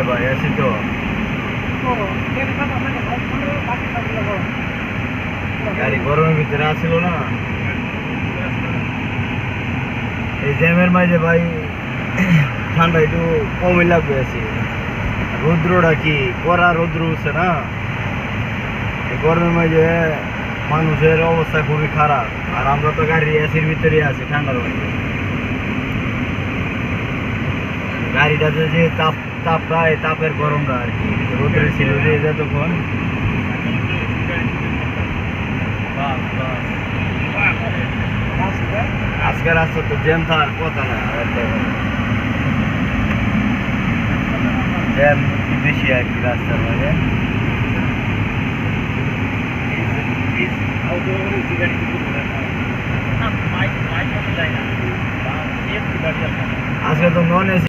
ভাই আছি তো। গাড়ি গরমের ভিতরে আসছিল না, এই জ্যামের মাঝে ভাই ঠান্ডা একটু কমই লাগবে আছি। রৌদ্রটা কি কড়া রৌদ্র উঠছে না, এই গরমের মাঝে মানুষের অবস্থা খুবই খারাপ। আর আমরা তো গাড়ি এসির ভিতরে আছি ঠান্ডার মাঝে। গাড়িটাতে যে তাপটা এই তাপের গরমটা আর কি রোদ্রে ছিল যে যতক্ষণ। আজকে রাস্তা তো জ্যাম থাকার কথা না, জ্যাম বেশি আর কি রাস্তার মাঝে। আজকে তো নন এসি